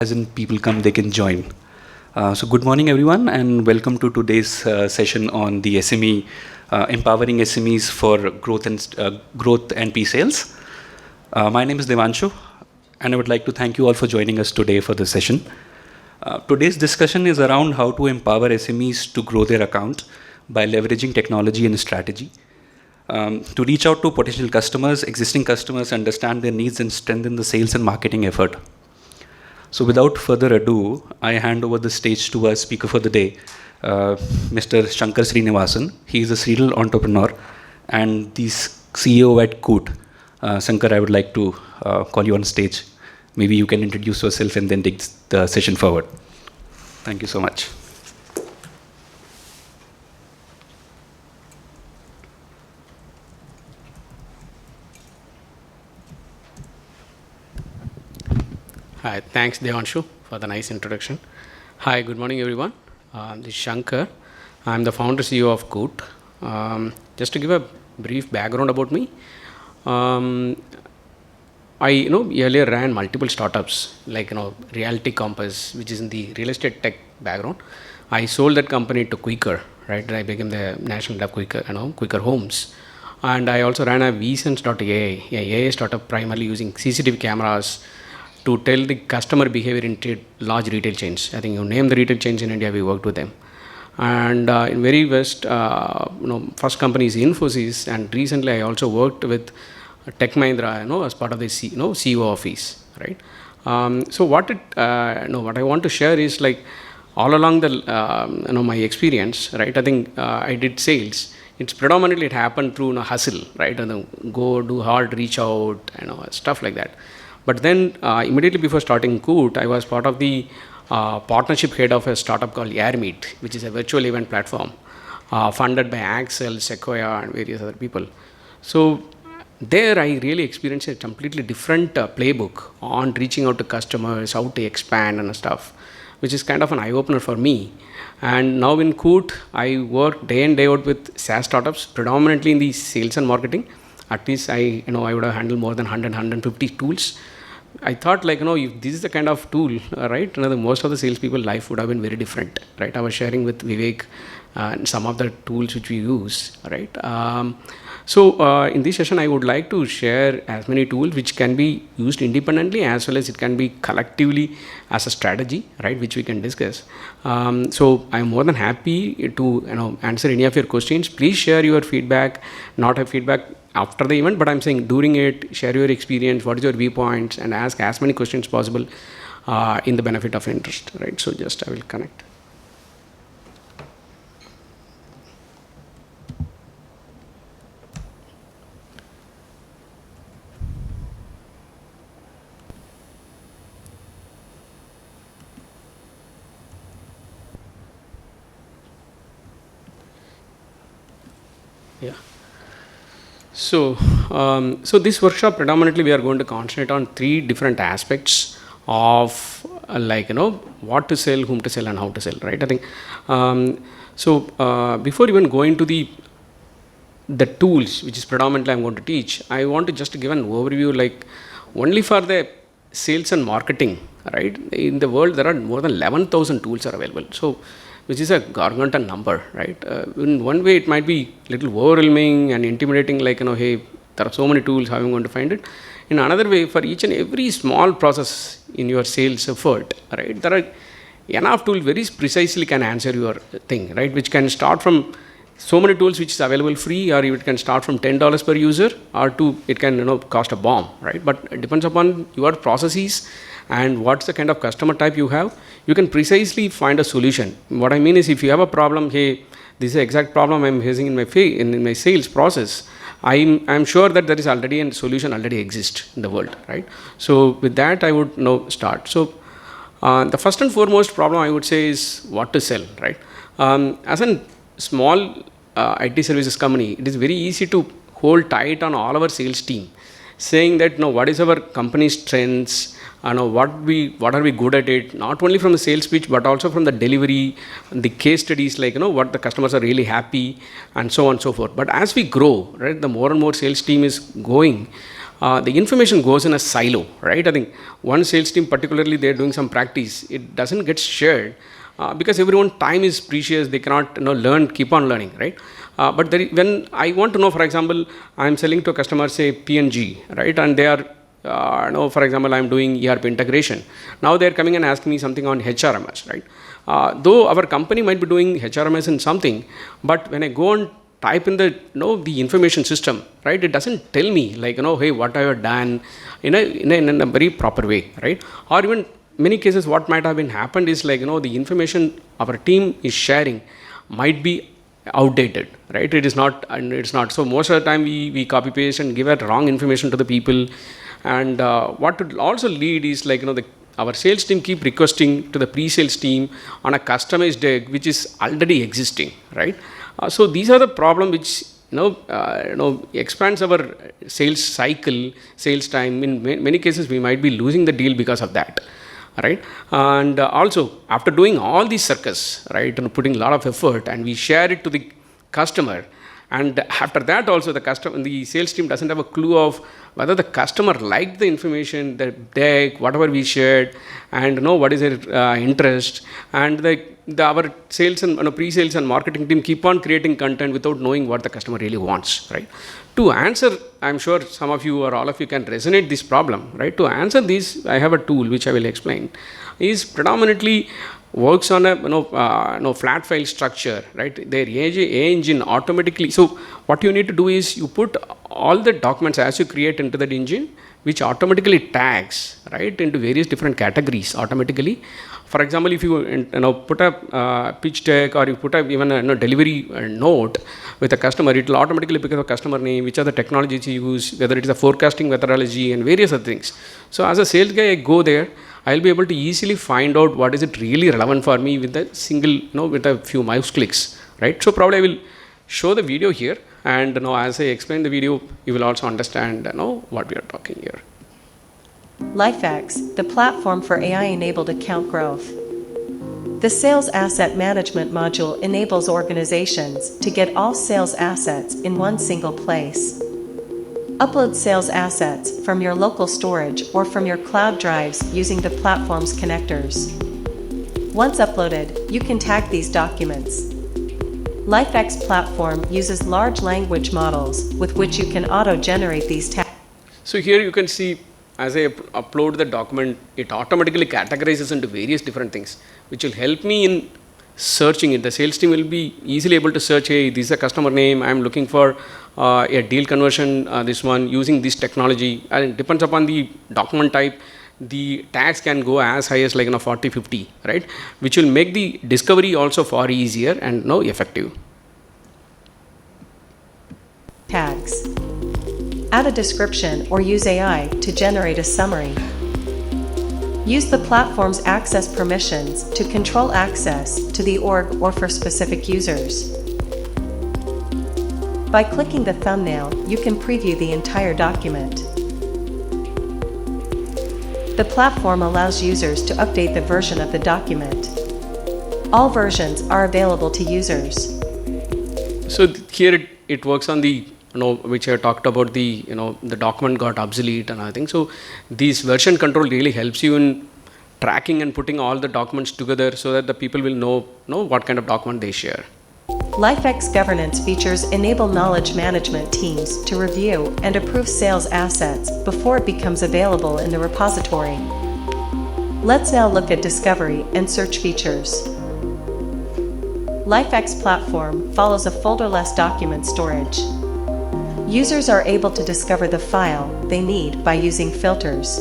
as in people come, they can join. So good morning, everyone, and welcome to today's session on the SME, empowering SMEs for growth and P-sales. My name is Devanshu, and I would like to thank you all for joining us today for this session. Today's discussion is around how to empower SMEs to grow their account by leveraging technology and strategy. To reach out to potential customers, existing customers, understand their needs and strengthen the sales and marketing effort. So without further ado, I hand over the stage to our speaker for the day, Mr. Srinivasan. He is a serial entrepreneur and the CEO at Koot. Sankara, I would like to call you on stage. Maybe you can introduce yourself and then take the session forward. Thank you so much. Hi, thanks Devanshu for the nice introduction. Hi, good morning everyone. This is Shankar. I'm the founder CEO of Koot. Just to give a brief background about me, I earlier ran multiple startups like Reality Compass, which is in the real estate tech background. I sold that company to Quicker, right? I became the national head of Quicker, Quicker Homes. And I also ran a vSense.ai, AI startup primarily using CCTV cameras to tell the customer behavior in large retail chains. I think you name the retail chains in India, we worked with them. And in very West, first company is Infosys, and recently I also worked with Tech Mahindra, as part of the CEO office, right? So what I want to share is like all along the my experience, right? I think I did sales. It's predominantly it happened through hustle, right? And go do hard, reach out, stuff like that. But then immediately before starting Koot, I was part of the partnership head of a startup called Airmeet, which is a virtual event platform funded by Axel, Sequoia, and various other people. So there I really experienced a completely different playbook on reaching out to customers, how to expand and stuff, which is kind of an eye-opener for me. And now in Koot, I work day in, day out with SaaS startups, predominantly in the sales and marketing. At least I would have handled more than 100, 150 tools. I thought if this is the kind of tool, right, most of the salespeople life would have been very different, right? I was sharing with Vivek some of the tools which we use, right? So in this session, I would like to share as many tools which can be used independently as well as it can be collectively as a strategy, right, which we can discuss. So I'm more than happy to answer any of your questions. Please share your feedback, not have feedback after the event, but I'm saying during it, share your experience, what is your viewpoints, and ask as many questions possible in the benefit of interest, right? So just I will connect. Yeah. So this workshop predominantly we are going to concentrate on three different aspects of what to sell, whom to sell, and how to sell, right? I think before even going to the tools, which is predominantly I'm going to teach, I want to just give an overview like only for the sales and marketing, right? In the world there are more than 11,000 tools are available. So which is a gargantuan number, right? In one way, it might be a little overwhelming and intimidating, hey, there are so many tools, how am I going to find it? In another way, for each and every small process in your sales effort, right, there are enough tools very precisely can answer your thing, right, which can start from so many tools which is available free, or it can start from $10 per user, or it can cost a bomb, right? But it depends upon your processes and what's the kind of customer type you have. You can precisely find a solution. What I mean is, if you have a problem, hey, this is the exact problem I'm facing in my sales process, I'm sure that there is already a solution already exists in the world, right? So with that, I would start. So the first and foremost problem I would say is what to sell, right? As a small IT services company, it is very easy to hold tight on all our sales team, saying that what is our company's strengths, what are we good at it, not only from the sales pitch but also from the delivery, the case studies, what the customers are really happy, and so on and so forth. But as we grow, right, the more and more sales team is going, the information goes in a silo, right? I think one sales team, particularly, they're doing some practice. It doesn't get shared because everyone's time is precious. They cannot learn, keep on learning, right? But when I want to know, for example, I'm selling to a customer, say P&G, right? And they are, for example, I'm doing ERP integration. Now they're coming and asking me something on HRMS, right? Though our company might be doing HRMS in something, but when I go and type in the the information system, right, it doesn't tell me like hey, what I have done in a very proper way, right? Or even many cases what might have been happened is like the information our team is sharing might be outdated, right? It's not. So most of the time we copy paste and give out wrong information to the people, and what would also lead is like our sales team keep requesting to the pre-sales team on a customized deck which is already existing, right? So these are the problem which expands our sales cycle, sales time. In many cases we might be losing the deal because of that, right? And also after doing all these circus, right, and putting a lot of effort, and we share it to the customer, and after that also the sales team doesn't have a clue of whether the customer liked the information, the deck, whatever we shared, and what is their interest, and our sales and pre-sales and marketing team keep on creating content without knowing what the customer really wants, right? To answer, I'm sure some of you or all of you can resonate this problem, right? To answer this, I have a tool which I will explain, is predominantly works on a flat file structure, right? Their AI engine automatically. So what you need to do is you put all the documents as you create into that engine, which automatically tags, right, into various different categories automatically. For example, if you put a pitch deck, or you put even a delivery note with a customer, it will automatically pick up a customer name, which are the technologies you use, whether it is a forecasting methodology and various other things. So as a sales guy, I go there, I'll be able to easily find out what is it really relevant for me with a single, with a few mouse clicks, right? So probably I will show the video here, and as I explain the video, you will also understand what we are talking here. LifeX, the platform for AI-enabled account growth. The Sales Asset Management module enables organizations to get all sales assets in one single place. Upload sales assets from your local storage or from your cloud drives using the platform's connectors. Once uploaded, you can tag these documents. LifeX platform uses large language models with which you can auto-generate these tags. So here you can see, as I upload the document, it automatically categorizes into various different things, which will help me in searching it. The sales team will be easily able to search, hey, this is a customer name, I'm looking for a deal conversion, this one, using this technology. And it depends upon the document type. The tags can go as high as like 40, 50, right? Which will make the discovery also far easier and effective. Tags. Add a description or use AI to generate a summary. Use the platform's access permissions to control access to the org or for specific users. By clicking the thumbnail, you can preview the entire document. The platform allows users to update the version of the document. All versions are available to users. So here it works on the which I talked about, the the document got obsolete and I think so. This version control really helps you in tracking and putting all the documents together so that the people will know what kind of document they share. LifeX governance features enable knowledge management teams to review and approve sales assets before it becomes available in the repository. Let's now look at discovery and search features. LifeX platform follows a folderless document storage. Users are able to discover the file they need by using filters.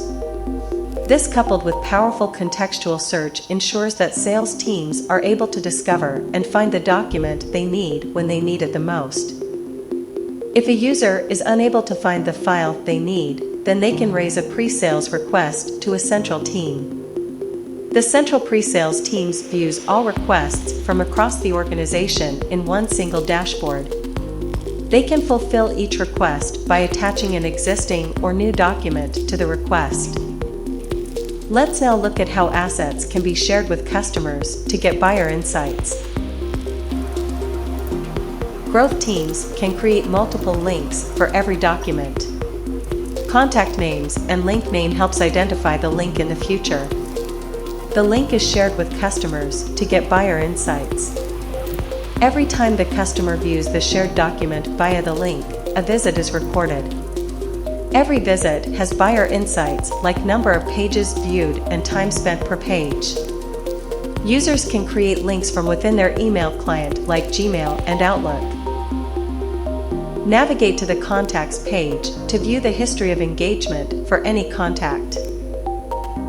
This, coupled with powerful contextual search, ensures that sales teams are able to discover and find the document they need when they need it the most. If a user is unable to find the file they need, then they can raise a pre-sales request to a central team. The central pre-sales teams views all requests from across the organization in one single dashboard. They can fulfill each request by attaching an existing or new document to the request. Let's now look at how assets can be shared with customers to get buyer insights. Growth teams can create multiple links for every document. Contact names and link name helps identify the link in the future. The link is shared with customers to get buyer insights. Every time the customer views the shared document via the link, a visit is recorded. Every visit has buyer insights like number of pages viewed and time spent per page. Users can create links from within their email client like Gmail and Outlook. Navigate to the contacts page to view the history of engagement for any contact.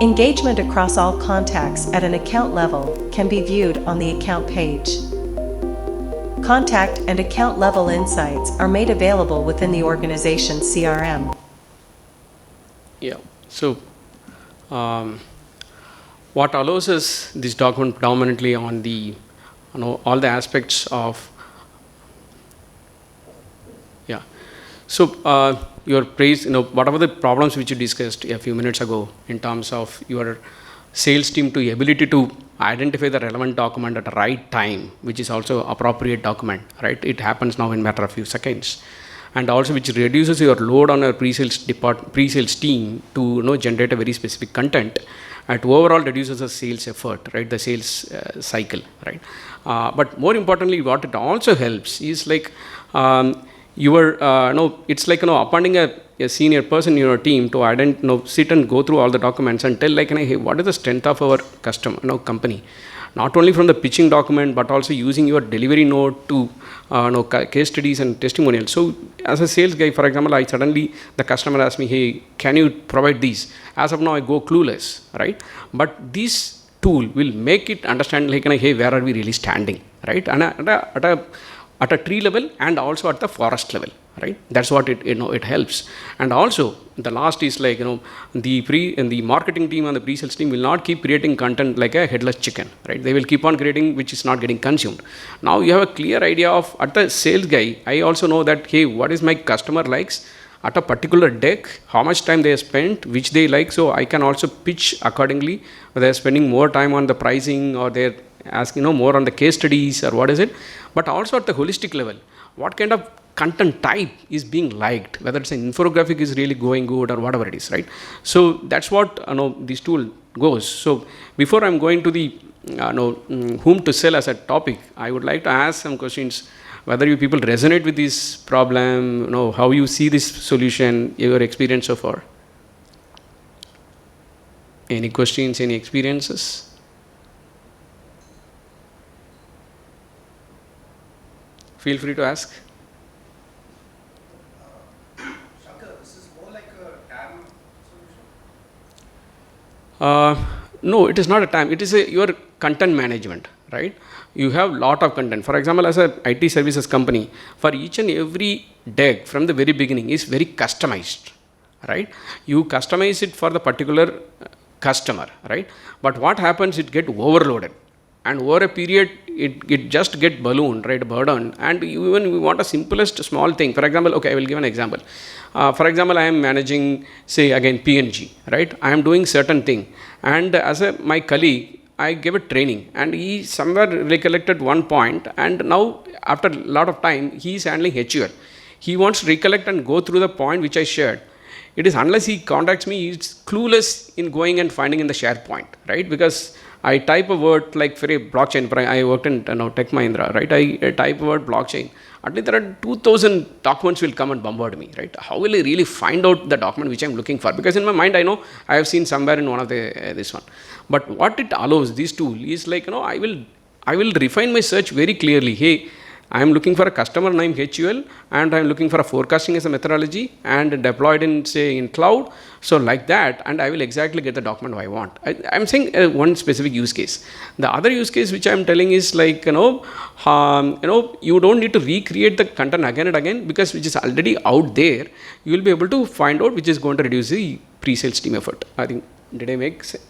Engagement across all contacts at an account level can be viewed on the account page. Contact and account level insights are made available within the organization's CRM. Yeah. So, what allows us this document predominantly on the, all the aspects of, yeah. So, your praise, whatever the problems which you discussed a few minutes ago in terms of your sales team to ability to identify the relevant document at the right time, which is also appropriate document, right? It happens now in matter of few seconds. And also which reduces your load on your pre-sales team to generate a very specific content, and overall reduces the sales effort, right? The sales cycle, right? But more importantly, what it also helps is like it's like appointing a senior person in your team to sit and go through all the documents and tell like, hey, what is the strength of our customer, company? Not only from the pitching document, but also using your delivery note to case studies and testimonials. So as a sales guy, for example, the customer asks me, hey, can you provide these? As of now, I go clueless, right? But this tool will make it understand like, hey, where are we really standing, right? And at a tree level and also at the forest level, right? That's what it helps. And also the last is like, the marketing team and the pre-sales team will not keep creating content like a headless chicken, right? They will keep on creating which is not getting consumed. Now you have a clear idea of, at the sales guy, I also know that, hey, what is my customer likes at a particular deck, how much time they have spent, which they like, so I can also pitch accordingly, whether they're spending more time on the pricing or they're asking more on the case studies or what is it, but also at the holistic level, what kind of content type is being liked, whether it's an infographic is really going good or whatever it is, right? So that's what this tool goes. So before I'm going to the whom to sell as a topic, I would like to ask some questions, whether you people resonate with this problem, how you see this solution, your experience so far. Any questions, any experiences? Feel free to ask. Shankar, this is more like a TAM solution? No, it is not a TAM. It is your content management, right? You have lot of content. For example, as a IT services company, for each and every deck from the very beginning is very customized, right? You customize it for the particular customer, right? But what happens, it get overloaded. And over a period, it just get ballooned, right, burdened. And even we want a simplest small thing. For example, okay, I will give an example. For example, I am managing, say again, PNG, right? I am doing certain thing. And as my colleague, I gave a training. And he somewhere recollected one point. And now, after a lot of time, he is handling HUL. He wants to recollect and go through the point which I shared. It is unless he contacts me, he's clueless in going and finding in the SharePoint, right? Because I type a word like for a blockchain, I worked in Tech Mahindra, right? I type a word blockchain. At least there are 2,000 documents will come and bombard me, right? How will I really find out the document which I'm looking for? Because in my mind, I know I have seen somewhere in one of the this one. But what it allows, this tool, is like, I will refine my search very clearly. Hey, I am looking for a customer name HUL, and I am looking for a forecasting as a methodology and deployed in, say, in cloud. So like that, and I will exactly get the document I want. I'm saying one specific use case. The other use case which I'm telling is like, you don't need to recreate the content again and again, because which is already out there. You will be able to find out which is going to reduce the pre-sales team effort. I think, did I make sense?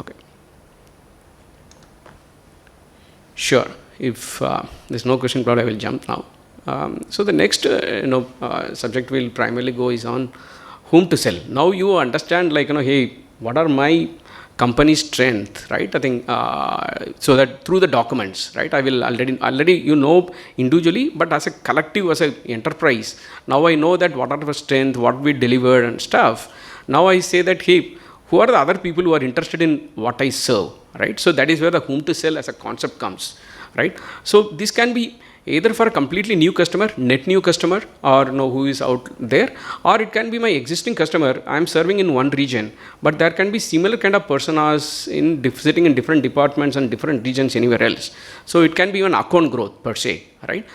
Okay. Sure. If there's no question, probably I will jump now. So the next subject we'll primarily go is on whom to sell. Now you understand, like, hey, what are my company's strength, right? I think so that through the documents, right? I will already individually, but as a collective, as an enterprise, now I know that what are our strength, what we delivered and stuff. Now I say that, hey, who are the other people who are interested in what I serve, right? So that is where the whom to sell as a concept comes, right? So this can be either for a completely new customer, net new customer, or who is out there, or it can be my existing customer. I am serving in one region, but there can be similar kind of personas sitting in different departments and different regions anywhere else. So it can be even account growth per se, right?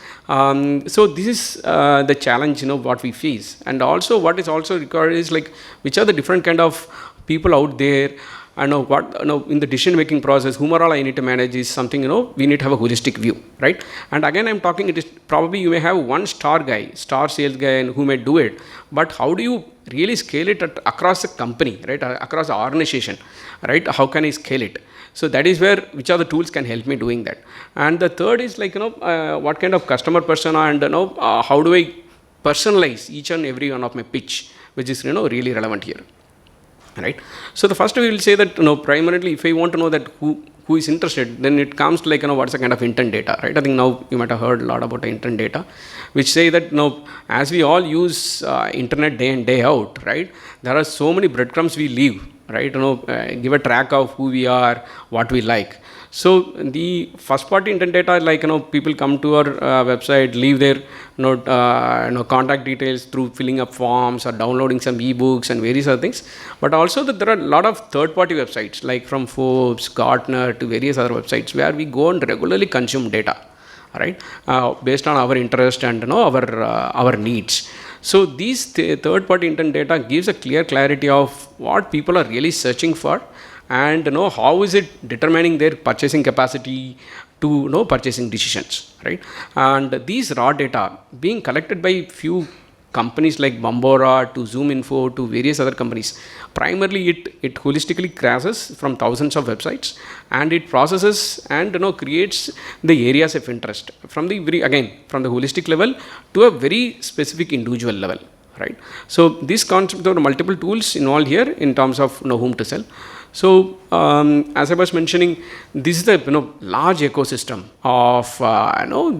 So this is the challenge, what we face, and also what is also required is like which are the different kind of people out there. I know what in the decision making process, whom are all I need to manage is something we need to have a holistic view, right? And again, I'm talking, it is probably you may have one star sales guy, and who may do it, but how do you really scale it across the company, right? Across the organization, right? How can I scale it? So that is where which are the tools can help me doing that. And the third is like what kind of customer persona, and how do I personalize each and every one of my pitch, which is really relevant here. Right. So the first we will say that primarily if I want to know that who is interested, then it comes to like what's the kind of intent data, right? I think now you might have heard a lot about intent data, which say that as we all use internet day in day out, right? There are so many breadcrumbs we leave, right? Give a track of who we are, what we like. So the first party intent data, like people come to our website, leave their contact details through filling up forms or downloading some ebooks and various other things. But also that there are a lot of third party websites like from Forbes, Gartner to various other websites where we go and regularly consume data, right? Based on our interest and our needs. So these third party intent data gives a clear clarity of what people are really searching for, and how is it determining their purchasing capacity to purchasing decisions, right? And these raw data being collected by few companies like Bambora to ZoomInfo to various other companies, primarily it holistically crashes from thousands of websites, and it processes and creates the areas of interest from the holistic level to a very specific individual level, right? So this concept of multiple tools involved here in terms of whom to sell. So as I was mentioning, this is the large ecosystem of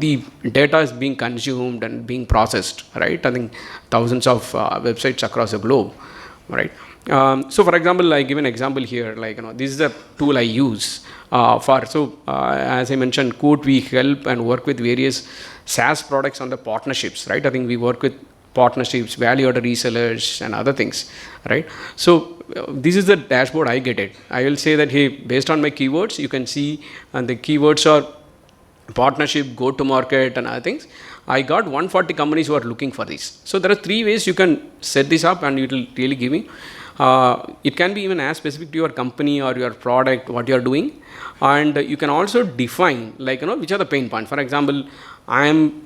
the data is being consumed and being processed, right? I think thousands of websites across the globe, right? So for example, I give an example here, like this is a tool I use as I mentioned, Koot, we help and work with various SaaS products on the partnerships, right? I think we work with partnerships, value-added resellers, and other things, right? So this is the dashboard I get it. I will say that, hey, based on my keywords, you can see, and the keywords are partnership, go-to-market, and other things. I got 140 companies who are looking for this. So there are 3 ways you can set this up, and it will really give me. It can be even as specific to your company or your product, what you are doing, and you can also define, like which are the pain points. For example, I am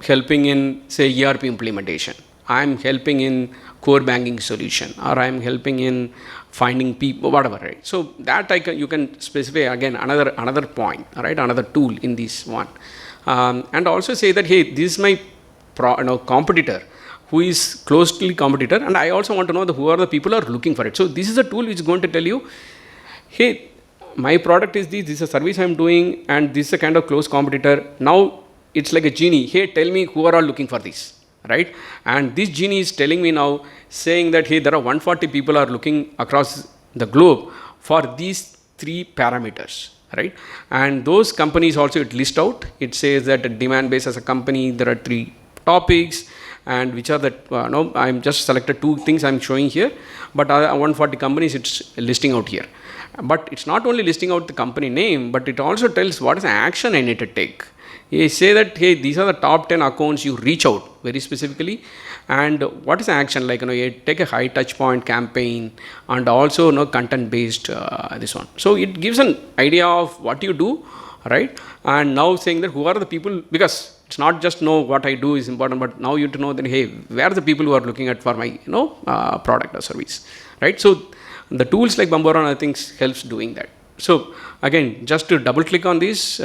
helping in say ERP implementation. I am helping in core banking solution, or I am helping in finding people, whatever, right? So that you can specify again another point, right? Another tool in this one, and also say that, hey, this is my competitor, who is closely competitor, and I also want to know who are the people who are looking for it. So this is a tool which is going to tell you, hey, my product is this is a service I am doing, and this is a kind of close competitor. Now it's like a genie. Hey, tell me who are all looking for this, right? And this genie is telling me now, saying that, hey, there are 140 people are looking across the globe for these 3 parameters, right? And those companies also it lists out. It says that demand base as a company, there are 3 topics, and which are the I'm just selected 2 things I'm showing here, but 140 companies it's listing out here. But it's not only listing out the company name, but it also tells what is the action I need to take. You say that, hey, these are the top 10 accounts, you reach out very specifically, and what is the action, like you take a high touch point campaign, and also content based this one. So it gives an idea of what you do, right? And now saying that who are the people, because it's not just know what I do is important, but now you to know that, hey, where are the people who are looking at for my product or service, right? So the tools like Bambora, I think, helps doing that. So again, just to double click on this,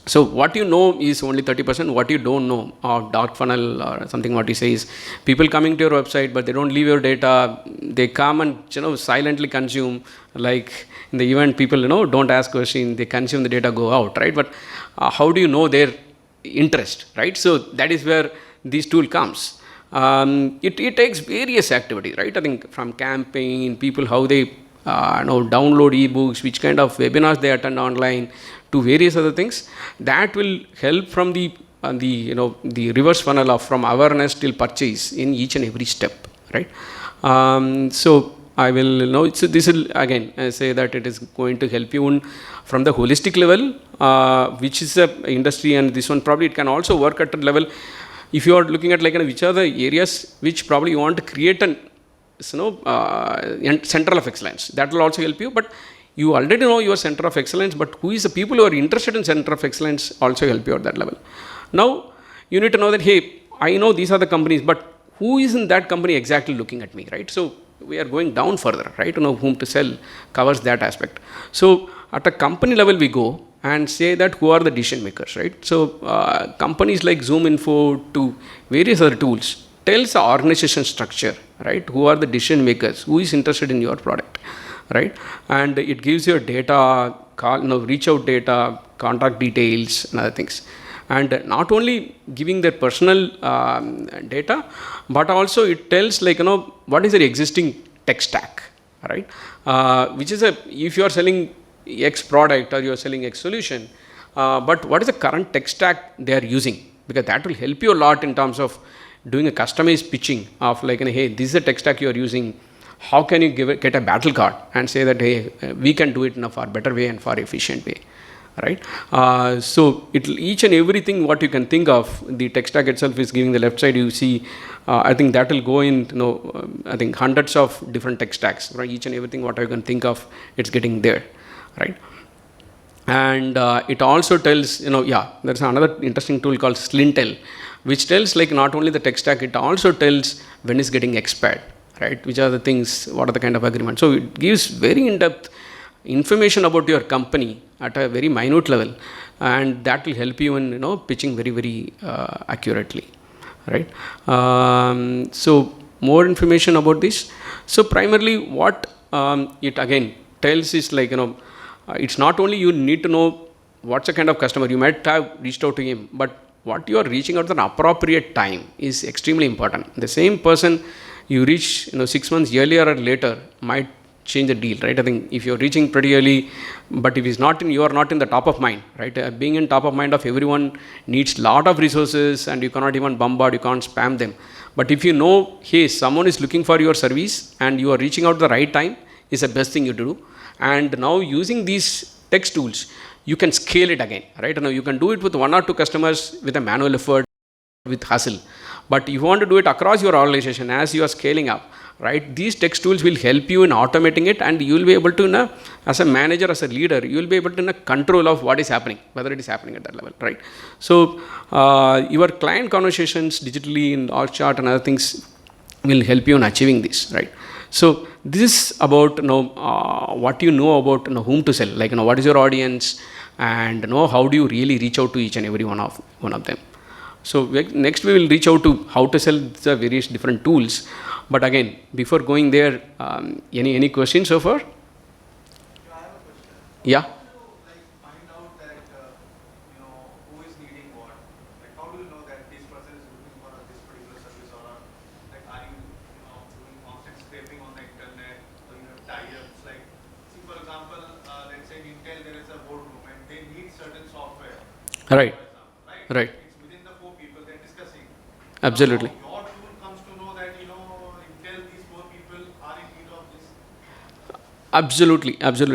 So what you know is only 30%. What you don't know, or dark funnel or something, what you say is people coming to your website, but they don't leave your data. They come and silently consume. Like in the event, people don't ask questions. They consume the data, go out, right? But how do you know their interest, right? So that is where this tool comes. It takes various activities, right? I think from campaign, people how they download ebooks, which kind of webinars they attend online, to various other things that will help from the reverse funnel of from awareness till purchase in each and every step, right? So I will so this will again say that it is going to help you from the holistic level, which is a industry, and this one probably it can also work at a level if you are looking at like which are the areas which probably you want to create an center of excellence. That will also help you, but you already know your center of excellence, but who is the people who are interested in center of excellence also help you at that level. Now you need to know that, hey, I know these are the companies, but who is in that company exactly looking at me, right? So we are going down further, right? To know whom to sell covers that aspect. So at a company level we go and say that who are the decision makers, right? So companies like ZoomInfo to various other tools tells the organization structure, right? Who are the decision makers, who is interested in your product, right? And it gives your data, reach out data, contact details and other things. And not only giving their personal data, but also it tells like, what is their existing tech stack, right? Which is if you are selling X product or you are selling X solution, but what is the current tech stack they are using? Because that will help you a lot in terms of doing a customized pitching of like, hey, this is the tech stack you are using. How can you get a battle card and say that, hey, we can do it in a far better way and far efficient way, right? So each and everything what you can think of, the tech stack itself is giving the left side. You see, I think that will go in, I think hundreds of different tech stacks, right? Each and everything what you can think of, it's getting there, right? And it also tells, there's another interesting tool called Slintel, which tells like not only the tech stack, it also tells when it's getting expired, right? Which are the things, what are the kind of agreements. So it gives very in-depth information about your company at a very minute level, and that will help you in pitching very, very accurately, right? So more information about this. So primarily what it again tells is like, it's not only you need to know what's the kind of customer you might have reached out to him, but what you are reaching out at an appropriate time is extremely important. The same person you reach 6 months earlier or later might change the deal, right? I think if you're reaching pretty early, but if it's not you are not in the top of mind, right? Being in top of mind of everyone needs lot of resources, and you cannot even bombard, you can't spam them. But if you know, hey, someone is looking for your service and you are reaching out at the right time, is the best thing you do. And now using these text tools, you can scale it again, right? Now you can do it with 1 or 2 customers with a manual effort, with hustle. But if you want to do it across your organization as you are scaling up, right? These text tools will help you in automating it, and you will be able to, as a manager, as a leader, you will be able to control of what is happening, whether it is happening at that level, right? So your client conversations digitally in org chart and other things will help you in achieving this, right? So this is about what you know about whom to sell, like what is your audience, and how do you really reach out to each and every one of them. So next we will reach out to how to sell the various different tools. But again, before going there, any questions so far? I have a question. Yeah. How do you find out that who is needing what? Like how do you know that this person is looking for this particular service, or like are you doing constant scraping on the internet, or you have tie-ups? Like, see for example, let's say in Intel there is a boardroom and they need certain software. Right. For example, Right. It's within the 4 people they're discussing. Absolutely. Now, your tool comes to know that Intel, these 4 people are in need of this. Absolutely.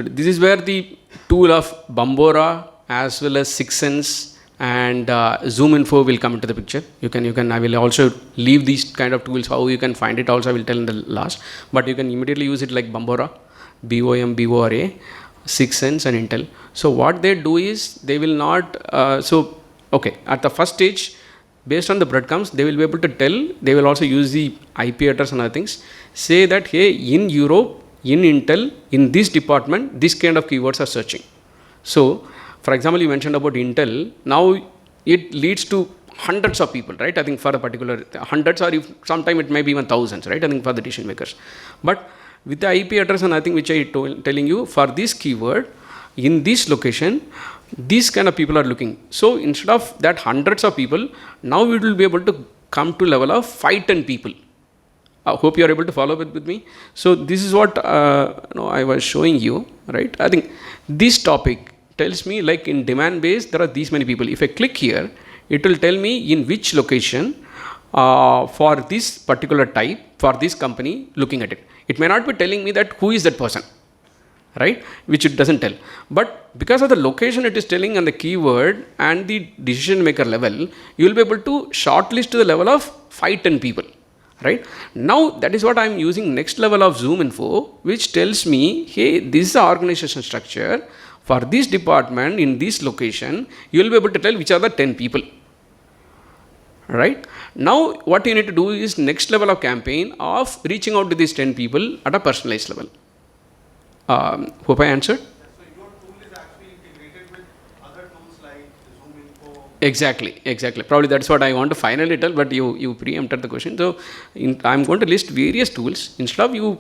This is where the tool of Bambora as well as Six Sense and ZoomInfo will come into the picture. You can. I will also leave these kind of tools. How you can find it also I will tell in the last. But you can immediately use it like Bambora, BOMBORA, Six Sense and Intel. So what they do is they will not. At the first stage, based on the breadcrumbs, they will be able to tell. They will also use the IP address and other things. Say that, hey, in Europe, in Intel, in this department, this kind of keywords are searching. So for example, you mentioned about Intel. Now it leads to hundreds of people, right? I think for a particular hundreds, or if sometime it may be even thousands, right? I think for the decision makers. But with the IP address, and I think which I telling you, for this keyword in this location, these kind of people are looking. So instead of that hundreds of people, now we will be able to come to level of 5-10 people. I hope you are able to follow with me. So this is what I was showing you, right? I think this topic tells me, like in demand base, there are these many people. If I click here, it will tell me in which location for this particular type, for this company, looking at it. It may not be telling me that who is that person, right? Which it doesn't tell. But because of the location it is telling and the keyword and the decision maker level, you will be able to shortlist to the level of 5-10 people. Right? Now that is what I am using next level of Zoom info, which tells me, hey, this is the organization structure. For this department in this location, you will be able to tell which are the 10 people. Right? Now what you need to do is next level of campaign of reaching out to these 10 people at a personalized level. Hope I answered? So your tool is actually integrated with other tools like Zoom Info. Exactly. Probably that's what I want to finally tell, but you preempted the question. So I'm going to list various tools. Instead of you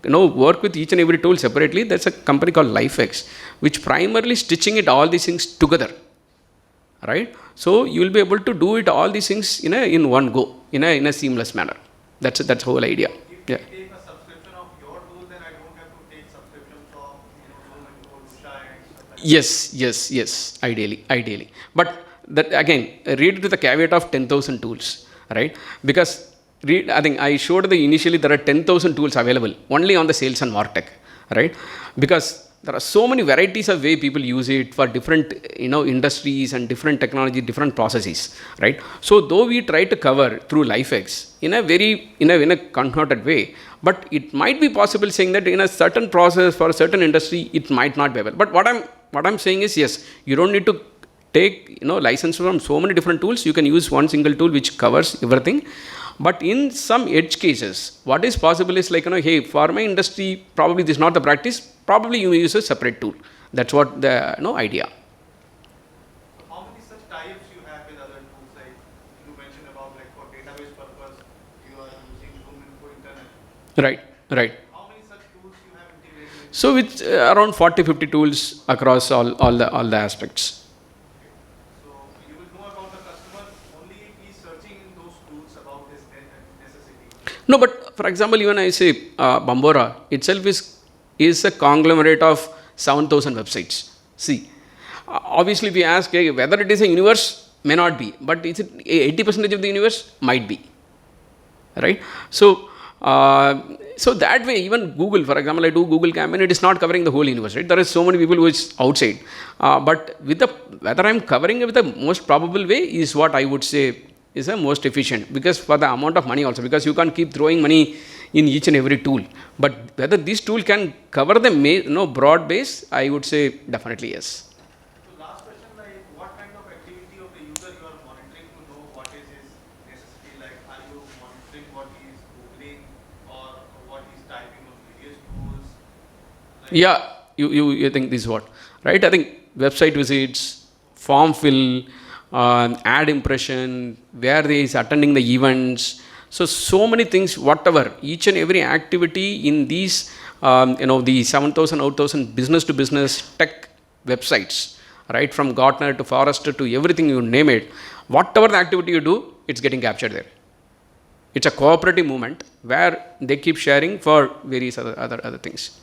work with each and every tool separately, there's a company called LifeX, which primarily stitching it all these things together. Right? So you will be able to do it all these things in one go, in a seamless manner. That's the whole idea. If I take a subscription of your tool, then I don't have to take subscription from Zoom Info, Lusha and stuff like that. Yes. Ideally. But that again, read to the caveat of 10,000 tools, right? Because I think I showed initially there are 10,000 tools available only on the sales and martech, right? Because there are so many varieties of way people use it for different industries and different technology, different processes, right? So though we try to cover through LifeX in a contorted way, but it might be possible saying that in a certain process for a certain industry it might not be available. But what I'm saying is, yes, you don't need to take license from so many different tools. You can use one single tool which covers everything. But in some edge cases, what is possible is like, hey, for my industry, probably this is not the practice, probably you use a separate tool. That's what the idea. How many such tie-ups you have with other tools? Like you mentioned about like for database purpose, you are using Zoom Info Internet. Right. How many such tools you have integrated with? So it's around 40-50 tools across all the aspects. So you will know about the customer only if he is searching in those tools about his necessity. No, but for example, even I say Bambora itself is a conglomerate of 7,000 websites. See, obviously we ask whether it is a universe, may not be, but is it 80% of the universe? Might be. Right? So that way, even Google, for example, I do Google campaign, it is not covering the whole universe, right? There are so many people who is outside. But whether I'm covering it with the most probable way is what I would say is the most efficient, because for the amount of money also, because you can't keep throwing money in each and every tool. But whether this tool can cover the broad base, I would say definitely yes. So last question, like what kind of activity of the user you are monitoring to know what is his necessity? Like are you monitoring what he is googling or what he is typing on various tools? Like You think this is what, right? I think website visits, form fill, ad impression, where they is attending the events. So many things, whatever, each and every activity in these, the 7,000, 8,000 business to business tech websites, right? From Gartner to Forrester to everything, you name it. Whatever the activity you do, it's getting captured there. It's a cooperative movement where they keep sharing for various other things.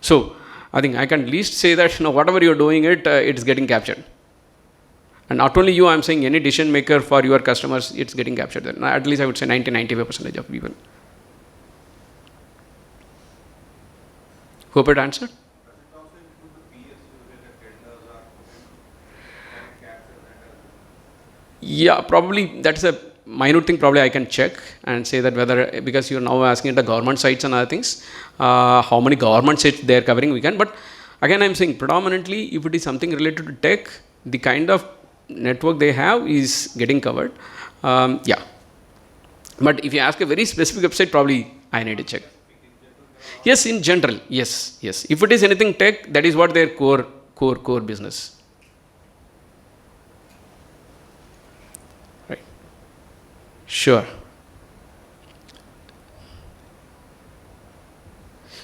So I think I can at least say that whatever you're doing it's getting captured. And not only you, I'm saying any decision maker for your customers, it's getting captured there. At least I would say 90-95% of people. Hope it answered? does it also include the PSU when the tenders are can it capture that? Yeah, probably that's a minute thing. Probably I can check and say that whether, because you're now asking the government sites and other things, how many government sites they're covering we can. But again, I'm saying predominantly if it is something related to tech, the kind of network they have is getting covered. But if you ask a very specific website, probably I need to check. Yes, in general, yes. If it is anything tech, that is what their core business. Sure.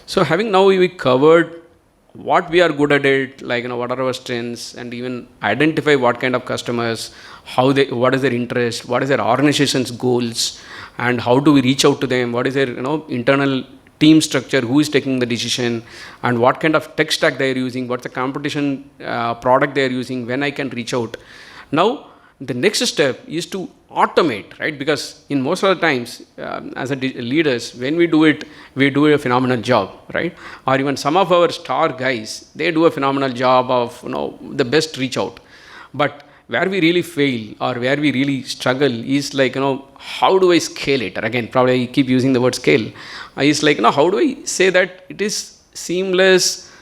So having now we covered what we are good at it, like what are our strengths, and even identify what kind of customers, what is their interest, what is their organization's goals, and how do we reach out to them, what is their internal team structure, who is taking the decision, and what kind of tech stack they are using, what's the competition product they are using, when I can reach out. Now the next step is to automate, right? Because in most of the times, as leaders, when we do it, we do a phenomenal job, right? Or even some of our star guys, they do a phenomenal job of the best reach out. But where we really fail or where we really struggle is like how do I scale it? Again, probably I keep using the word scale. Is like how do I say that it is seamless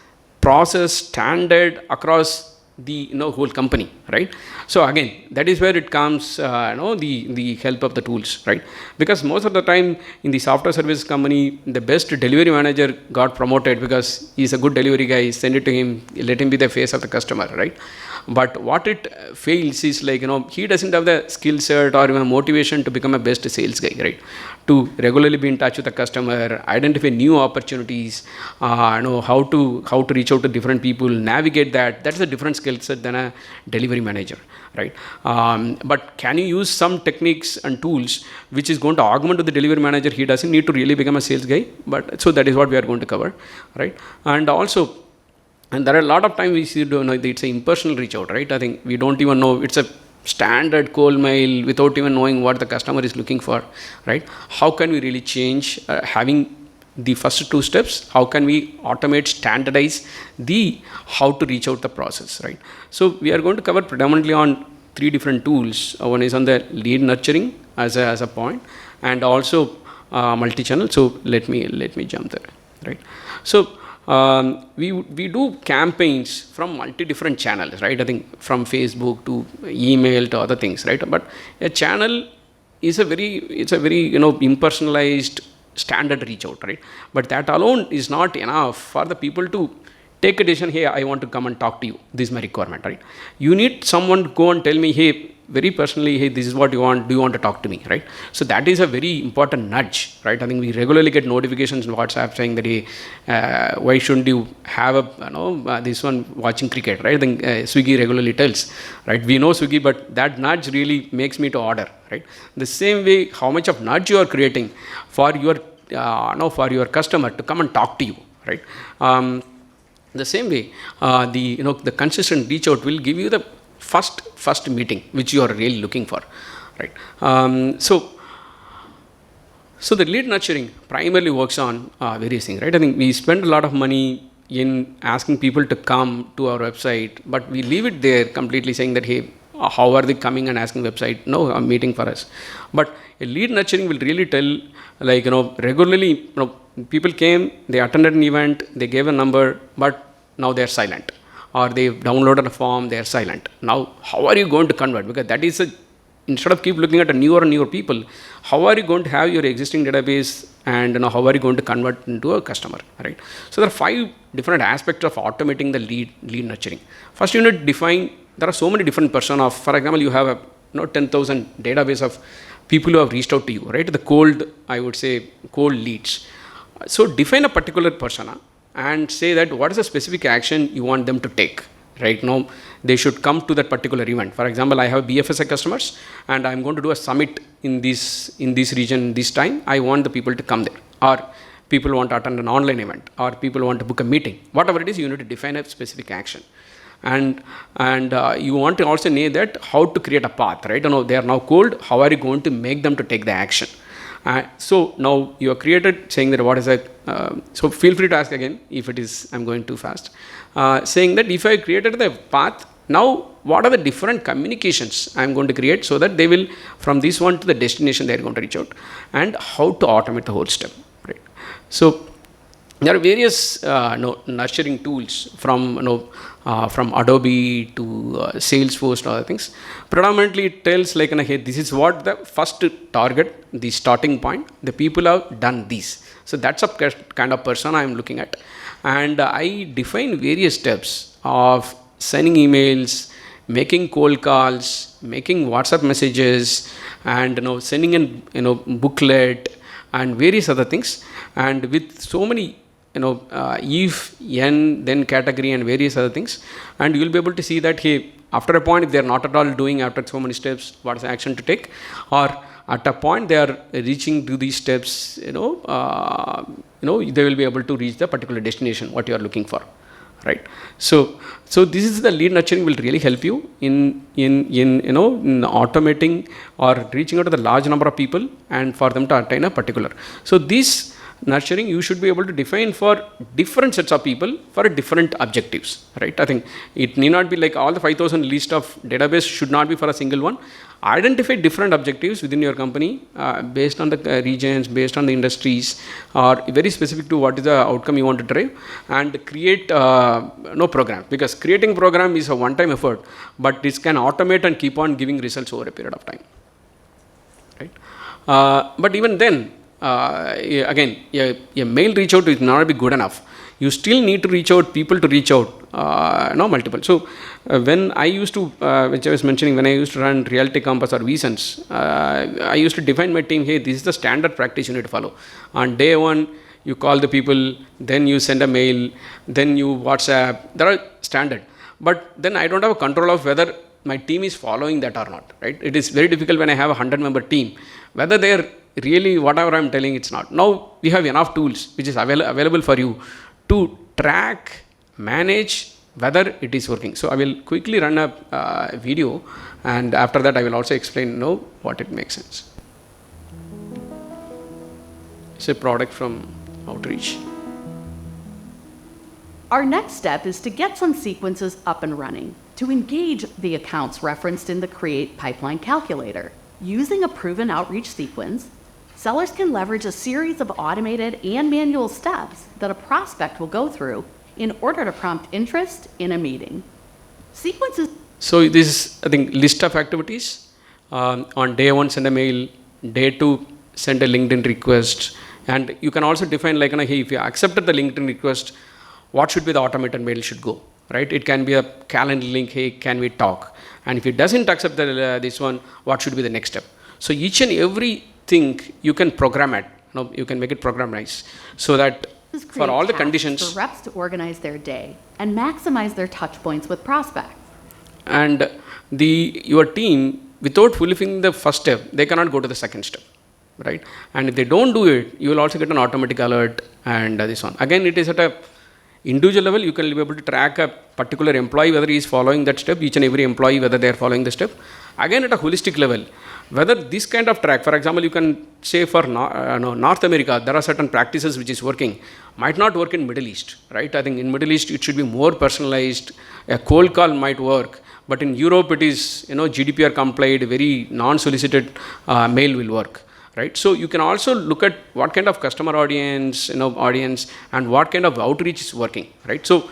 process standard across the whole company, right? So again, that is where it comes the help of the tools, right? Because most of the time in the software service company, the best delivery manager got promoted because he's a good delivery guy, send it to him, let him be the face of the customer, right? But what it fails is like he doesn't have the skill set or even motivation to become a best sales guy, right? To regularly be in touch with the customer, identify new opportunities, how to reach out to different people, navigate that's a different skill set than a delivery manager, right? But can you use some techniques and tools which is going to augment to the delivery manager? He doesn't need to really become a sales guy, but so that is what we are going to cover, right? And also, and there are a lot of times we see it's an impersonal reach out, right? I think we don't even know, it's a standard cold mail without even knowing what the customer is looking for, right? How can we really change having the first two steps? How can we automate, standardize how to reach out the process, right? So we are going to cover predominantly on 3 different tools. One is on the lead nurturing as a point, and also multi-channel. So let me jump there, right? So we do campaigns from multi-different channels, right? I think from Facebook to email to other things, right? But a channel is a very impersonalized standard reach out, right? But that alone is not enough for the people to take a decision. Hey, I want to come and talk to you. This is my requirement, right? You need someone to go and tell me, hey, very personally, hey, this is what you want. Do you want to talk to me, right? So that is a very important nudge, right? I think we regularly get notifications in WhatsApp saying that, hey, why shouldn't you have this one watching cricket, right? I think Swiggy regularly tells, right? We know Swiggy, but that nudge really makes me to order, right? The same way, how much of nudge you are creating for your customer to come and talk to you, right? The same way, the consistent reach out will give you the first meeting which you are really looking for, right? So the lead nurturing primarily works on various things, right? I think we spend a lot of money in asking people to come to our website, but we leave it there completely saying that, hey, how are they coming and asking website? No, a meeting for us. But a lead nurturing will really tell, like, regularly, people came, they attended an event, they gave a number, but now they are silent. Or they've downloaded a form, they are silent. Now, how are you going to convert? Because that is instead of keep looking at newer people, how are you going to have your existing database and how are you going to convert into a customer, right? So there are 5 different aspects of automating the lead nurturing. First, you need to define, there are so many different personas. For example, you have a 10,000 database of people who have reached out to you, right? The cold leads. So define a particular persona and say that what is the specific action you want them to take. Right now, they should come to that particular event. For example, I have BFSI customers and I'm going to do a summit in this region this time. I want the people to come there. Or people want to attend an online event. Or people want to book a meeting. Whatever it is, you need to define a specific action. And you want to also know that how to create a path, right? They are now cold. How are you going to make them to take the action? So now you have created saying that what is that? So feel free to ask again if it is I'm going too fast. Saying that if I created the path, now what are the different communications I'm going to create so that they will from this one to the destination they are going to reach out, and how to automate the whole step, right? So there are various nurturing tools from Adobe to Salesforce to other things. Predominantly it tells like, hey, this is what the first target, the starting point, the people have done this. So that's a kind of person I'm looking at. And I define various steps of sending emails, making cold calls, making WhatsApp messages, and sending in booklet and various other things, and with so many if n then category and various other things, and you will be able to see that hey, after a point if they are not at all doing after so many steps, what is the action to take, or at a point they are reaching to these steps, they will be able to reach the particular destination what you are looking for, right? So this is the lead nurturing will really help you in automating or reaching out to the large number of people and for them to attain a particular. So this nurturing you should be able to define for different sets of people for different objectives, right? I think it need not be like all the 5,000 list of database should not be for a single one. Identify different objectives within your company based on the regions, based on the industries, or very specific to what is the outcome you want to drive, and create program, because creating program is a one-time effort, but this can automate and keep on giving results over a period of time, right? But even then, again, a mail reach out is not be good enough. You still need to reach out people to reach out, multiple. So when I used to, which I was mentioning, when I used to run Reality Compass or Visions, I used to define my team, hey, this is the standard practice you need to follow. On day one, you call the people, then you send a mail, then you WhatsApp. There are standard. But then I don't have a control of whether my team is following that or not, right? It is very difficult when I have a 100-member team, whether they are really whatever I'm telling, it's not. Now we have enough tools which is available for you to track, manage whether it is working. So I will quickly run a video, and after that I will also explain what it makes sense. It's a product from Outreach. Our next step is to get some sequences up and running to engage the accounts referenced in the Create Pipeline Calculator. Using a proven outreach sequence, sellers can leverage a series of automated and manual steps that a prospect will go through in order to prompt interest in a meeting. Sequences. So this is, I think, list of activities. On day one, send a mail. Day two, send a LinkedIn request. And you can also define like, hey, if you accepted the LinkedIn request, what should be the automated mail should go, right? It can be a calendar link, hey, can we talk? And if it doesn't accept this one, what should be the next step? So each and every thing you can program it, you can make it programized, so that for all the conditions for reps to organize their day and maximize their touch points with prospects. And your team, without fulfilling the first step, they cannot go to the second step, right? And if they don't do it, you will also get an automatic alert and this one. Again, it is at a individual level. You can be able to track a particular employee whether he is following that step, each and every employee whether they are following the step. Again, at a holistic level, whether this kind of track, for example, you can say for North America, there are certain practices which is working, might not work in Middle East, right? I think in Middle East, it should be more personalized. A cold call might work, but in Europe, it is, GDPR compliant, very non-solicited mail will work, right? So you can also look at what kind of customer audience, and what kind of outreach is working, right? So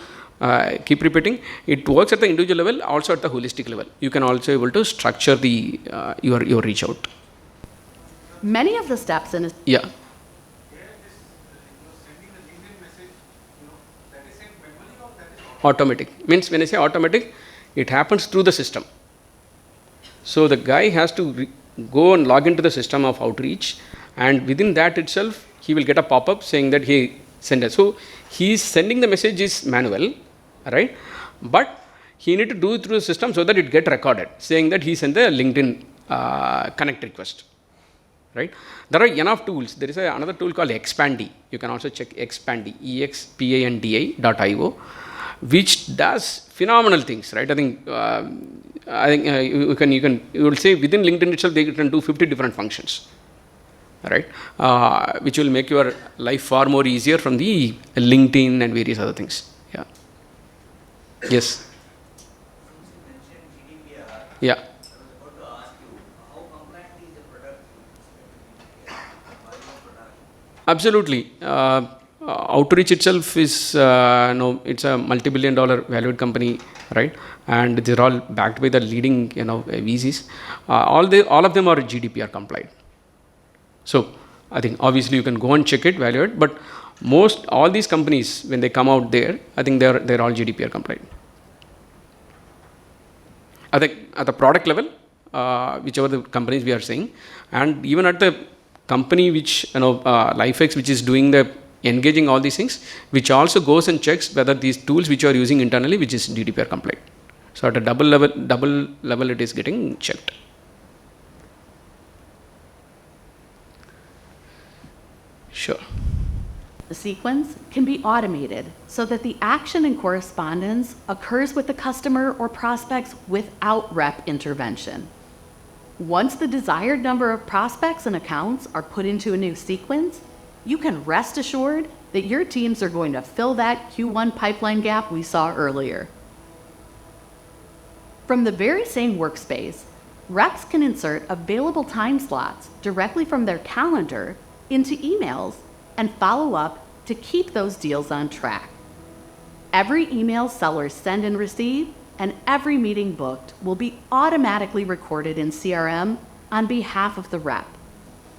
keep repeating. It works at the individual level, also at the holistic level. You can also able to structure the your reach out. Many of the steps in yeah. Automatic means, when I say automatic, it happens through the system. So the guy has to go and log into the system of Outreach, and within that itself, he will get a pop-up saying that he send it. So he is sending the message is manual, right? But he need to do it through the system so that it get recorded, saying that he sent the LinkedIn connect request, right? There are enough tools. There is another tool called Expandi. You can also check Expandi, expandi.io, which does phenomenal things, right? I think you will say within LinkedIn itself they can do 50 different functions, right? Which will make your life far more easier from the LinkedIn and various other things. Yeah. Yes. Yeah. Absolutely. Outreach itself is it's a multi-billion-dollar valued company, right? And they're all backed by the leading VCs. All of them are GDPR compliant. So I think obviously you can go and check it, evaluate, but all these companies, when they come out there, I think they're all GDPR compliant. I think at the product level, whichever the companies we are saying, and even at the company which LifeX, which is doing the engaging all these things, which also goes and checks whether these tools which you are using internally, which is GDPR compliant. So at a double level it is getting checked. Sure. The sequence can be automated so that the action and correspondence occurs with the customer or prospects without rep intervention. Once the desired number of prospects and accounts are put into a new sequence, you can rest assured that your teams are going to fill that Q1 pipeline gap we saw earlier. From the very same workspace, reps can insert available time slots directly from their calendar into emails and follow up to keep those deals on track. Every email sellers send and receive and every meeting booked will be automatically recorded in CRM on behalf of the rep,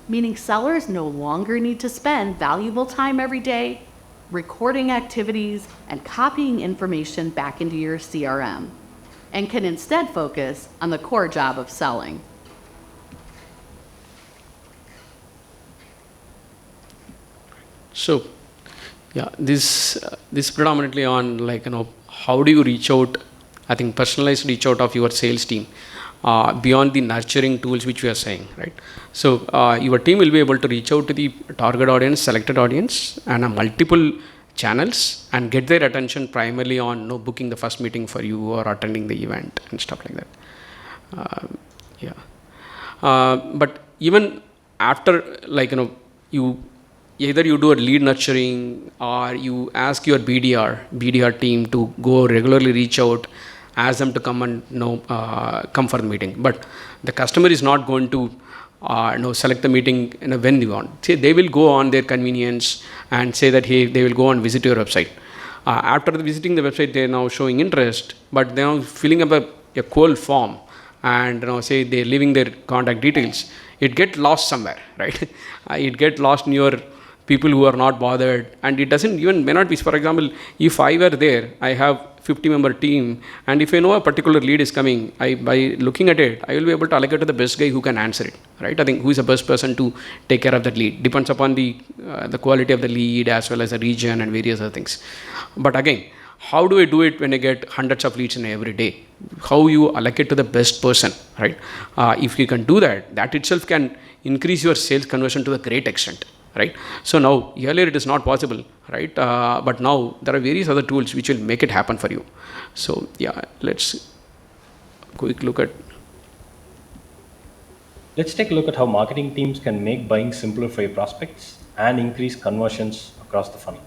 meaning sellers no longer need to spend valuable time every day recording activities and copying information back into your CRM, and can instead focus on the core job of selling. So, yeah, this predominantly on how do you reach out? I think personalized reach out of your sales team beyond the nurturing tools which we are saying, right? So your team will be able to reach out to the target audience, selected audience, and multiple channels and get their attention primarily on booking the first meeting for you or attending the event and stuff like that. But even after you either you do a lead nurturing or you ask your BDR team to go regularly reach out, ask them to come and come for the meeting. But the customer is not going to select the meeting when they want. Say they will go on their convenience and say that hey, they will go and visit your website. After visiting the website, they are now showing interest, but they are now filling up a cold form and say they are leaving their contact details. It get lost somewhere, right? It get lost in your people who are not bothered, and it doesn't even may not be. For example, if I were there, I have 50-member team, and if I know a particular lead is coming, by looking at it, I will be able to allocate to the best guy who can answer it, right? I think who is the best person to take care of that lead. Depends upon the quality of the lead as well as the region and various other things. But again, how do I do it when I get hundreds of leads in every day? How you allocate to the best person, right? If you can do that, that itself can increase your sales conversion to a great extent. Right? So now, earlier it is not possible, right? But now there are various other tools which will make it happen for you. So yeah, let's quick look at. Let's take a look at how marketing teams can make buying simpler for your prospects and increase conversions across the funnel.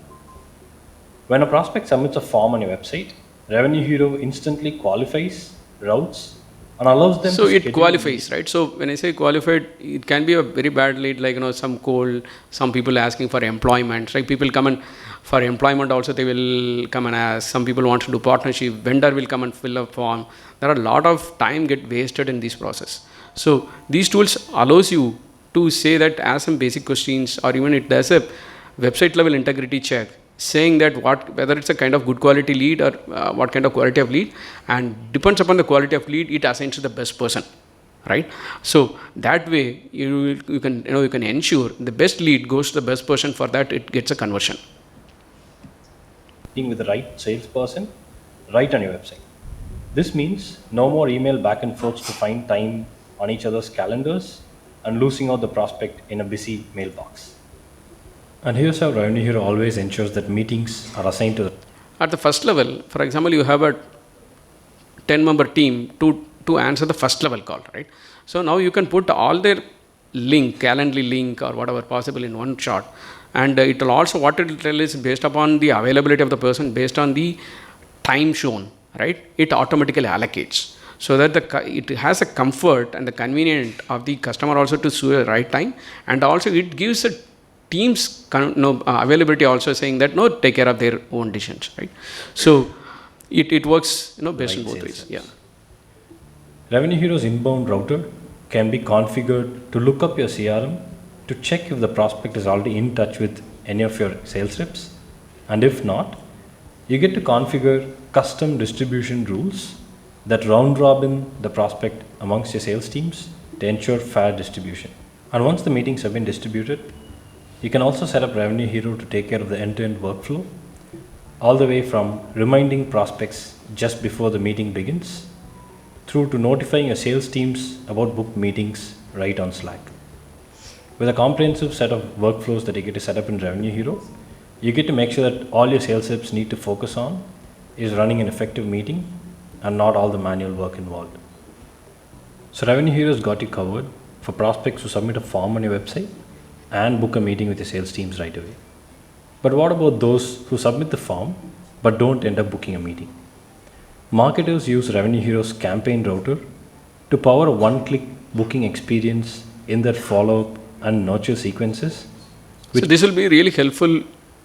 When a prospect submits a form on your website, Revenue Hero instantly qualifies, routes, and allows them so to it qualifies, right? So when I say qualified, it can be a very bad lead, some cold, some people asking for employment, right? People come and for employment also they will come and ask. Some people want to do partnership, vendor will come and fill a form. There are a lot of time get wasted in this process. So these tools allows you to say that ask some basic questions, or even it does a website level integrity check, saying that whether it's a kind of good quality lead or what kind of quality of lead, and depends upon the quality of lead, it assigns to the best person, right? So that way you can ensure the best lead goes to the best person. For that, it gets a conversion. With the right salesperson right on your website. This means no more email back and forth to find time on each other's calendars and losing out the prospect in a busy mailbox. And here's how Revenue Hero always ensures that meetings are assigned to At the first level, for example, you have a 10-member team to answer the first level call, right? So now you can put all their Calendly link or whatever possible in one shot. And it will also, what it will tell is based upon the availability of the person, based on the time shown, right? It automatically allocates. So that it has a comfort and the convenience of the customer also to sue at the right time. And also it gives a team's availability also, saying that take care of their own decisions, right? So it works based on both ways. Yeah. Revenue Hero's inbound router can be configured to look up your CRM to check if the prospect is already in touch with any of your sales reps, and if not, you get to configure custom distribution rules that round robin the prospect amongst your sales teams to ensure fair distribution. And once the meetings have been distributed, you can also set up Revenue Hero to take care of the end-to-end workflow, all the way from reminding prospects just before the meeting begins, through to notifying your sales teams about booked meetings right on Slack. With a comprehensive set of workflows that you get to set up in Revenue Hero, you get to make sure that all your sales reps need to focus on is running an effective meeting and not all the manual work involved. So Revenue Hero's got you covered for prospects who submit a form on your website and book a meeting with your sales teams right away. But what about those who submit the form but don't end up booking a meeting? Marketers use Revenue Hero's campaign router to power a one-click booking experience in their follow-up and nurture sequences. So this will be really helpful.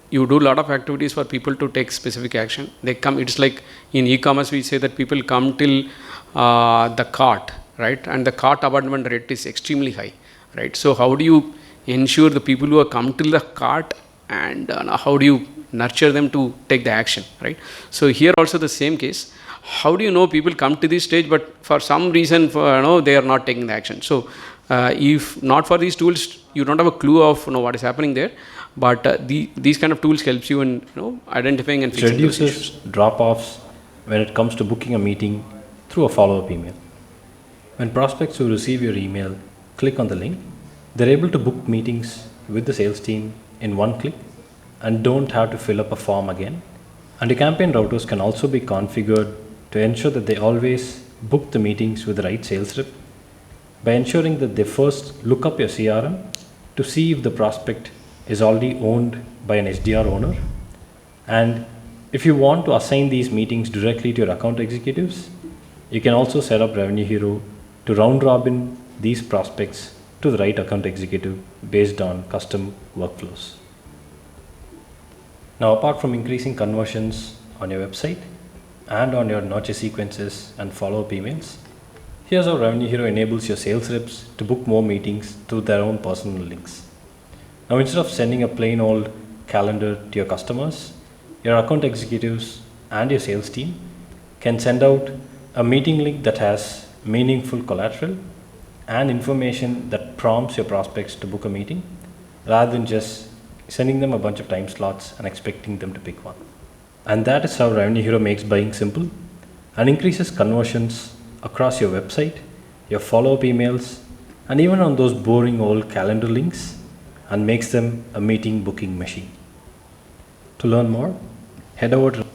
You do a lot of activities for people to take specific action. They come, it's like in e-commerce we say that people come till the cart, right? And the cart abandonment rate is extremely high, right? So how do you ensure the people who have come till the cart, and how do you nurture them to take the action, right? So here also the same case. How do you know people come to this stage but for some reason they are not taking the action? So if not for these tools, you don't have a clue of what is happening there. But these kind of tools helps you in identifying and fixing those issues. Reduces drop-offs when it comes to booking a meeting through a follow-up email. When prospects who receive your email click on the link, they're able to book meetings with the sales team in one click and don't have to fill up a form again. And the campaign routers can also be configured to ensure that they always book the meetings with the right sales rep by ensuring that they first look up your CRM to see if the prospect is already owned by an SDR owner. And if you want to assign these meetings directly to your account executives, you can also set up Revenue Hero to round robin these prospects to the right account executive based on custom workflows. Now, apart from increasing conversions on your website and on your nurture sequences and follow-up emails, here's how Revenue Hero enables your sales reps to book more meetings through their own personal links. Now, instead of sending a plain old calendar to your customers, your account executives and your sales team can send out a meeting link that has meaningful collateral and information that prompts your prospects to book a meeting, rather than just sending them a bunch of time slots and expecting them to pick one. And that is how Revenue Hero makes buying simple and increases conversions across your website, your follow-up emails, and even on those boring old calendar links, and makes them a meeting booking machine. To learn more, head over to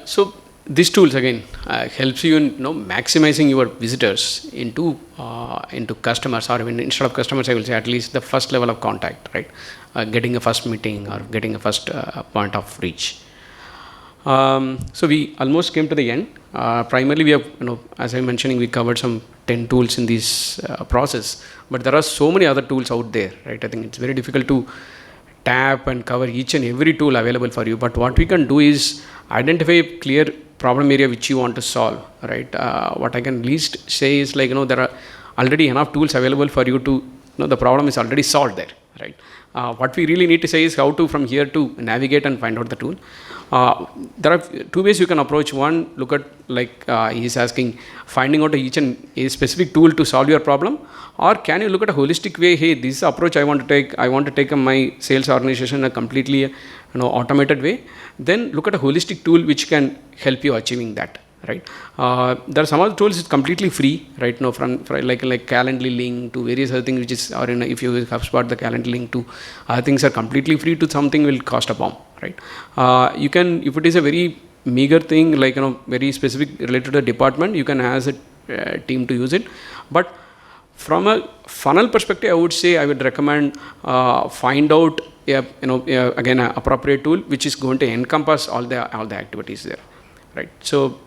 So these tools again helps you in maximizing your visitors into customers, or even instead of customers, I will say at least the first level of contact, right? Getting a first meeting or getting a first point of reach. So we almost came to the end. Primarily, we have, as I mentioned, we covered some 10 tools in this process, but there are so many other tools out there, right? I think it's very difficult to tap and cover each and every tool available for you. But what we can do is identify a clear problem area which you want to solve, right? What I can least say is there are already enough tools available for you to, the problem is already solved there, right? What we really need to say is how to from here to navigate and find out the tool. There are two ways you can approach. One, look at he's asking, finding out each and a specific tool to solve your problem, or can you look at a holistic way? Hey, this is the approach I want to take. I want to take my sales organization in a completely automated way. Then look at a holistic tool which can help you achieving that. Right? There are some other tools it's completely free, right? From like Calendly link to various other things, which is, or if you use HubSpot, the Calendly link to other things are completely free to something will cost a bomb, right? You can, if it is a very meager thing, very specific related to the department, you can ask a team to use it. But from a funnel perspective, I would say I would recommend find out again an appropriate tool which is going to encompass all the activities there, right? So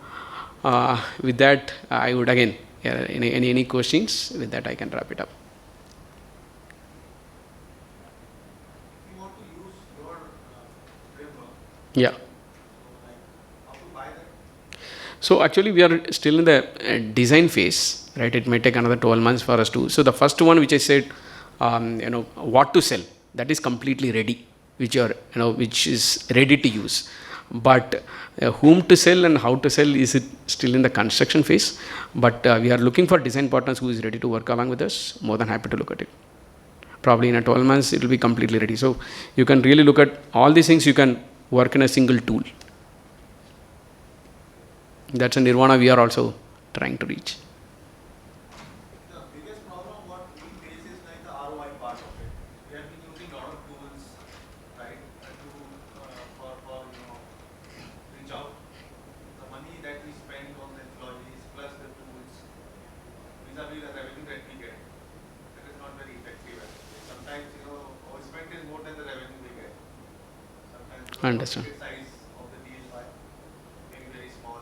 with that, I would again, any questions? With that, I can wrap it up. If you want to use your framework, Yeah. how to buy that? So actually, we are still in the design phase, right? It may take another 12 months for us to. So the first one, which I said, what to sell, that is completely ready, which is ready to use. But whom to sell and how to sell is it still in the construction phase. But we are looking for design partners who is ready to work along with us. More than happy to look at it. Probably in 12 months it will be completely ready. So you can really look at all these things. You can work in a single tool. That's a nirvana we are also trying to reach. The biggest problem what we face is like the ROI part of it. We have been using a lot of tools, right, for reach out. The money that we spend on the employees plus the tools vis-a-vis the revenue that we get, that is not very effective. Sometimes our spend is more than the revenue we get. Sometimes I understand. the size of the deal may be very small.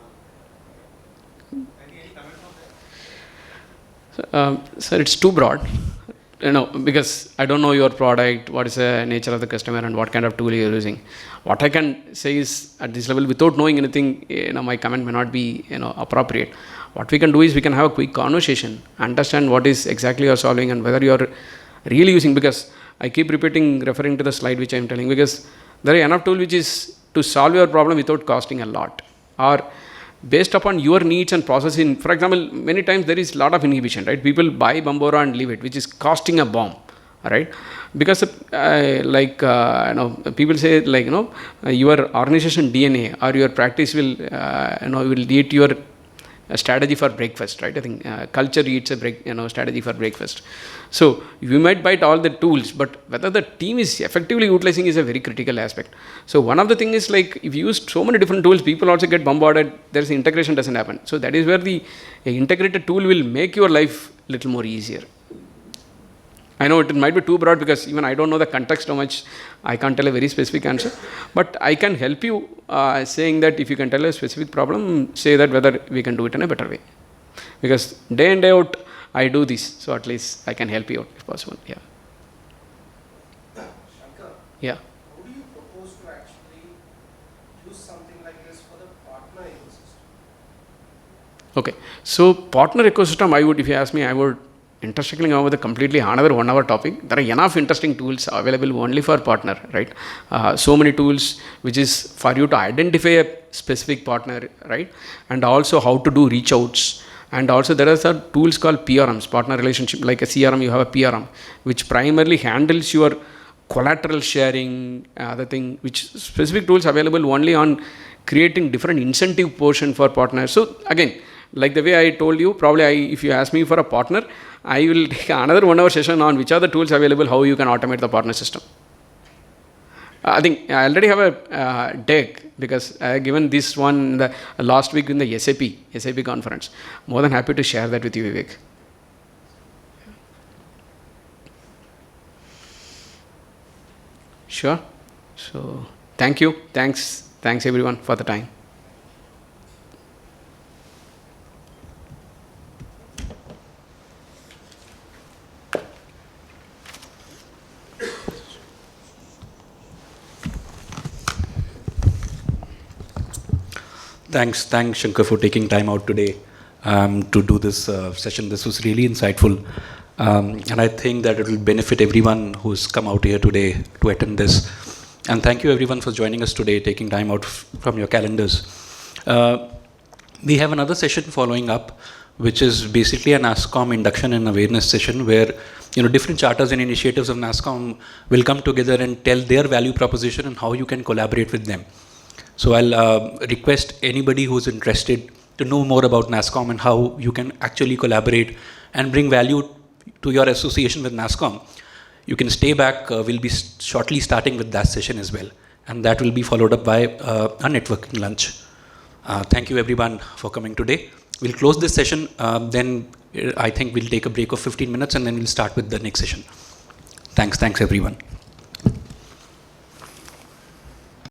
Any comments on that? Sir, it's too broad, because I don't know your product, what is the nature of the customer, and what kind of tool you're using. What I can say is, at this level, without knowing anything, my comment may not be, appropriate. What we can do is we can have a quick conversation, understand what is exactly you're solving and whether you're really using. Because I keep referring to the slide which I'm telling, because there are enough tools which is to solve your problem without costing a lot, or based upon your needs and processing. For example, many times there is a lot of inhibition, right? People buy Bambora and leave it, which is costing a bomb, right? Because people say your organization DNA or your practice will will eat your strategy for breakfast, right? I think culture eats a strategy for breakfast. So you might buy all the tools, but whether the team is effectively utilizing is a very critical aspect. So one of the things is, like, if you use so many different tools, people also get bombarded. There's integration doesn't happen. So that is where the integrated tool will make your life little more easier. I know it might be too broad because even I don't know the context so much. I can't tell a very specific answer. But I can help you saying that if you can tell a specific problem, say that whether we can do it in a better way. Because day in, day out, I do this. So at least I can help you out if possible. Yeah. Shankar, Yeah. how do you propose to actually use something like this for the partner ecosystem? Okay. So partner ecosystem, if you ask me, I would intersecting over the completely another 1 hour topic. There are enough interesting tools available only for partner, right? So many tools which is for you to identify a specific partner, right? And also how to do reach outs. And also there are some tools called PRMs, partner relationship, like a CRM, you have a PRM, which primarily handles your collateral sharing, other thing, which specific tools available only on creating different incentive portion for partners. So again, like the way I told you, probably if you ask me for a partner, I will take another 1 hour session on which are the tools available, how you can automate the partner system. I think I already have a deck because I have given this one last week in the SAP conference. More than happy to share that with you, Vivek. Sure. So thank you. Thanks everyone for the time. Thanks, Shankar, for taking time out today to do this session. This was really insightful. And I think that it will benefit everyone who's come out here today to attend this. And thank you everyone for joining us today, taking time out from your calendars. We have another session following up, which is basically a NASSCOM induction and awareness session where different charters and initiatives of NASSCOM will come together and tell their value proposition and how you can collaborate with them. So I'll request anybody who's interested to know more about NASSCOM and how you can actually collaborate and bring value to your association with NASSCOM. You can stay back. We'll be shortly starting with that session as well. And that will be followed up by a networking lunch. Thank you everyone for coming today. We'll close this session. Then I think we'll take a break of 15 minutes and then we'll start with the next session. Thanks everyone.